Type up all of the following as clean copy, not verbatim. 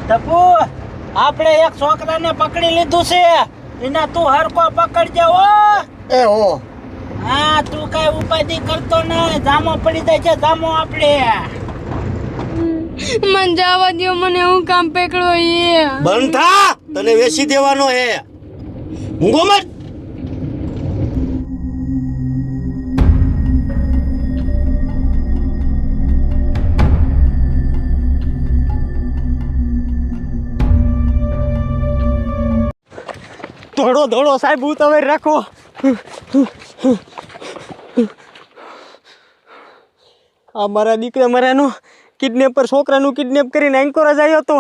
ટપુ આપણે એક છોકરાને પકડી લીધું છે, એના તું હરકો પકડજે હો. એ હો હા, તું કઈ ઉપાધિ કરતો નહીં, જામો પડી જાય છે જામો આપણે. મન જવા દો, મને હું કામ પકડો એ બંધ થા, તને વેચી દેવાનો હે. મૂંગો મત. ધોળો ધોળો સાહેબ ઉતાવળ રાખો. આ મારા દીકરા મારાનો કિડનેપર છોકરાનું કિડનેપ કરીને એન્કોરા જ આવ્યો હતો,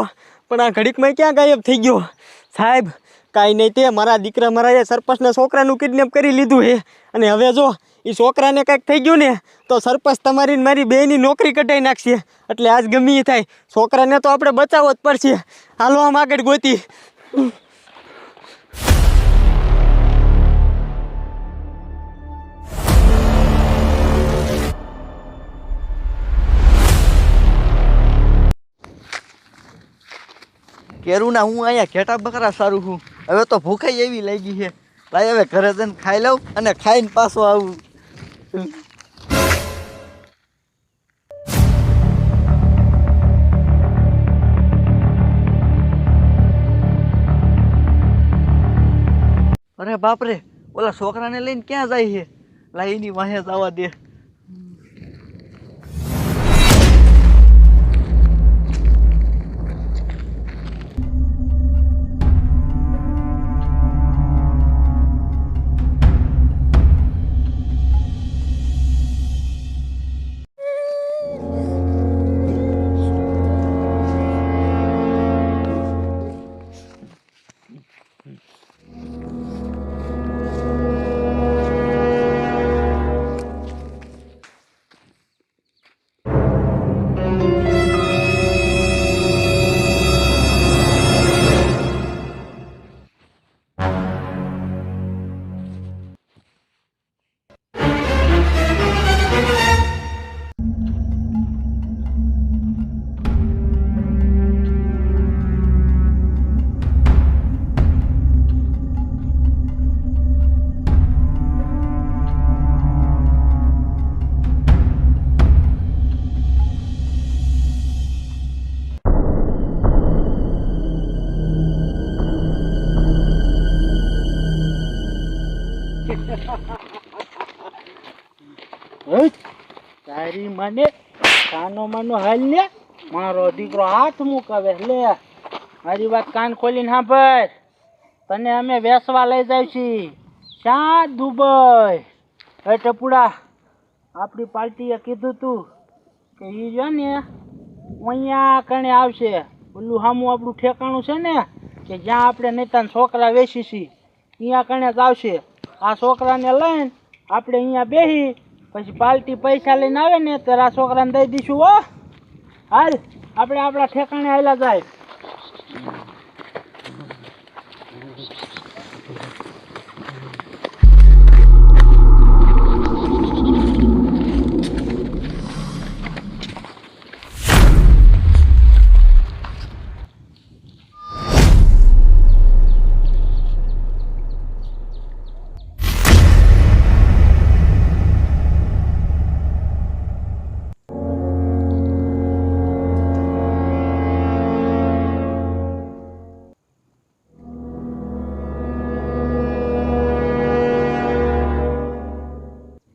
પણ આ ઘડીકમાં ક્યાં ગાયબ થઈ ગયો. સાહેબ કાંઈ નહીં, તે મારા દીકરા મારાએ સરપંચના છોકરાનું કિડનેપ કરી લીધું છે, અને હવે જો એ છોકરાને કાંઈક થઈ ગયું ને તો સરપંચ તમારી ને મારી બેયની નોકરી કઢાઈ નાખશે. એટલે આજ ગમે એ થાય, છોકરાને તો આપણે બચાવવો જ પડશે. હાલો આમ આગળ ગોતી. કેરું ના હું અહીંયા ઘેટા બકરા સારું છું. હવે તો ભૂખાઈ એવી લાગી છે. લાય હવે ઘરે જઈને ખાઈ લઉં અને ખાઈને પાછો આવું. અરે બાપરે, ઓલા છોકરાને લઈને ક્યાં જાય છે? લાય એની વાહે જવા દે. તારી મને કાનો માનો હાલ ને, મારો દીકરો હાથ મુકાવે. લે મારી વાત કાન ખોલીને સાંભળ, તને અમે વેસવા લઈ જાય છીએ ક્યાં? દુબઈ. હે ટપુડા, આપણી પાર્ટીએ કીધું તું કે એ જો ને અહીંયા કણે આવશે. ઓલું સામું આપણું ઠેકાણું છે ને કે જ્યાં આપણે નેતાના છોકરા વેચી છીએ, અહીંયા કણે જ આવશે. આ છોકરાને લઈને આપણે અહીંયા બેસી, પછી પાર્ટી પૈસા લઈને આવે ને ત્યારે આ છોકરાને દઈ દઈશું. હો હાલ, આપણે આપણા ઠેકાણે આવેલા જાય.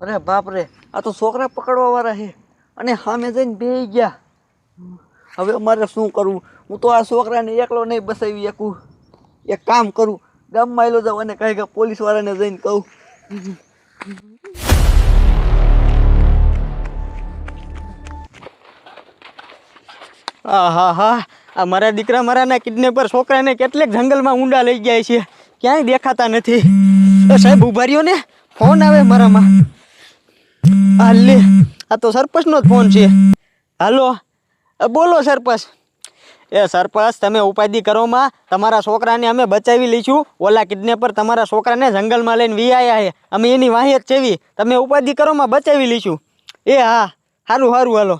અરે બાપરે, આ તો છોકરા પકડવા વાળા છે અને સામે જઈને બેસી ગયા. હવે મારે શું કરવું? હું તો આ છોકરાને એકલો નહીં બસાવી શકું. એક કામ કરું, ગામમાં આવેલો જાઉં અને કહે કે પોલીસ વાળાને જઈને કહું. હા હા, આ મારા દીકરા મારાના કિડનેપર છોકરાને કેટલેક જંગલમાં ઊંડા લઈ ગયા છે, ક્યાંય દેખાતા નથી. સાહેબ ઉભા રહ્યો ને, ફોન આવે મારામાં. હા લે, આ તો સરપંચનો જ ફોન છે. હાલો, બોલો સરપંચ. એ સરપંચ, તમે ઉપાધિ કરોમાં, તમારા છોકરાને અમે બચાવી લઈશું. ઓલા કિડનેપર તમારા છોકરાને જંગલમાં લઈને વી આવ્યા છે, અમે એની વાહે જ છેવી. તમે ઉપાધિ કરોમાં બચાવી લઈશું. એ હા, સારું સારું, હાલો.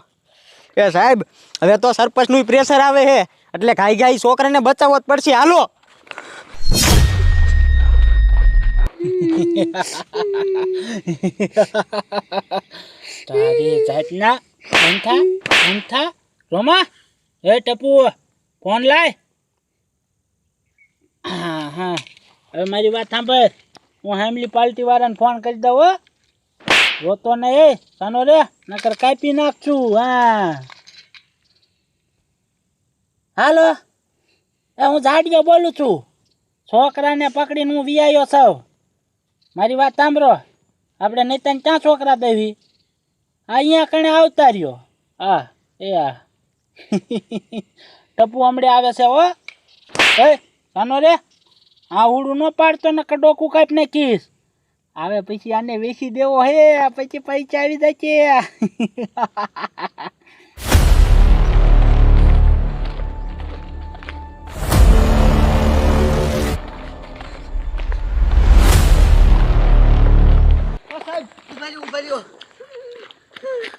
એ સાહેબ હવે તો સરપંચનું પ્રેશર આવે છે એટલે ઘાઈ ઘાઈ છોકરાને બચાવવો જ પડશે હાલો. તારી જાતના અંથા રોમા એ ટપુ ફોન લાય. હા હવે મારી વાત સાંભળ, હું હેમલી પાર્ટી વાળાને ફોન કરી દઉં હો. રોતો નહીં સાનો રે, નકર કાપી નાખશું. હા હાલો એ હું જાડિયો બોલું છું. છોકરાને પકડીને હું વિયાયો છું. મારી વાત સાંભળો, આપણે નહીં તને ક્યાં છોકરા દેવી, અહીંયા કણે આવતા રહ્યો. હા એ હા ટપુ હમણે આવે છે હો. એ સાનો રે આ ઉડું ન પાડતો ને ડોકું કાપી નાખીશ. હવે પછી આને વેચી દેવો હે, પછી પૈસા આવી જાય છે.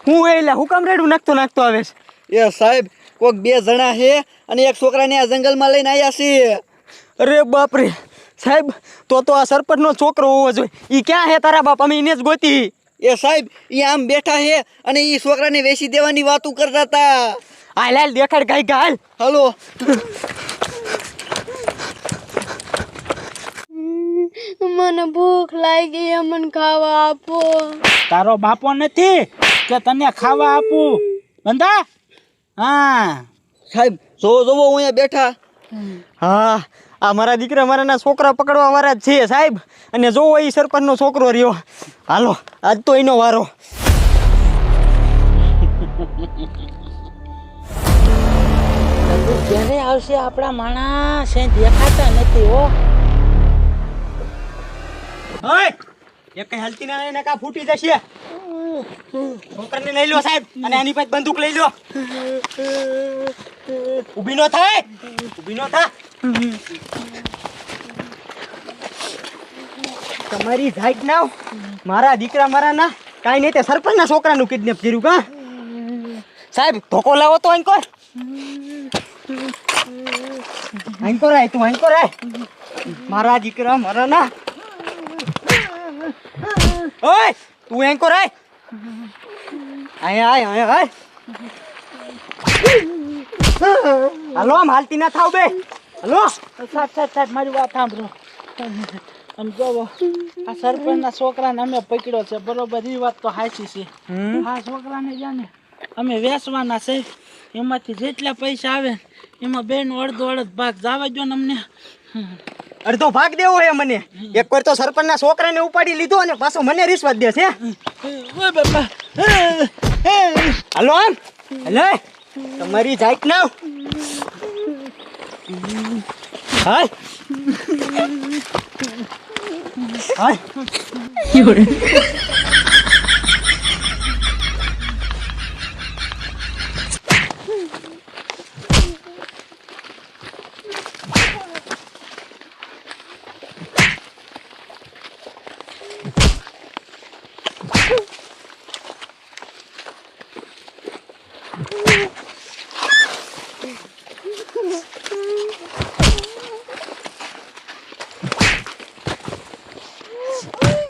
હું એટલે હુકમ રેડું નાખતો આવે છે. એ સાહેબ કોઈક 2 જણા છે અને એક છોકરાને આ જંગલમાં લઈને આવ્યા છે. અરે બાપરે સાહેબ, તો આ સરપંચનો છોકરો હોવો જોઈએ. ઈ ક્યાં હે તારા બાપ? અમે એને જ ગોતી. એ સાહેબ એ આમ બેઠા છે અને એ છોકરાને વેચી દેવાની વાતો કરતા હતા. હાલ હાલ દેખાડ ગાય હાલ. હાલો. મને ભૂખ લાગી, મને ખાવા આપો. તારો બાપો નથી કે તને ખાવા આપું? બંધા હા સાહેબ જોવો હું અહીંયા બેઠા. હા આ મારા દીકરા મારાના છોકરા પકડવા વાળા જ છે સાહેબ. અને જોવો એ સરપંચનો છોકરો રહ્યો. હાલો આજ તો એનો વારો. ક્યારે આવશે આપણા માણસ? દેખાતા નથી હો. એક હાલતી ના એને કા ફૂટી જશે. છોકરાને લઈ લો સાહેબ અને આની પાસે બંદૂક લઈ લો. ઊભી નો થાય, ઊભી નો થા. તમારી જાત ના મારા દીકરા મારા ના કાઈ નહીં, તે સરપંચના છોકરાનું કિડનેપ કર્યું કા? સાહેબ ધોકો લાવો તો અહીં કર. અહીં કરાય તું, અહીં કરાય. મારા દીકરા મારા ના. ઓય તું અહીં કરાય. આય આય આય. હાલો આમ હાલતી ના થાવ બે. હાલો સાહેબ મારી વાત સાંભળો. આમ જોવો આ સરપંચના છોકરાને અમે પકડ્યો છે બરોબર, એ વાત તો સાચી છે. આ છોકરાને જાને અમે વેચવાના છે, એમાંથી જેટલા પૈસા આવે એમાં બેનો અડધો ભાગ જવા દો ને અમને. અડધો ભાગ દેવો હે મને. એક વાર તો સરપંચના છોકરાને ઉપાડી લીધો અને પાછો મને રિશ્વત દે છે. ઓય બાપા હાલો આમ હલે તમારી જાત ના. હાય હાય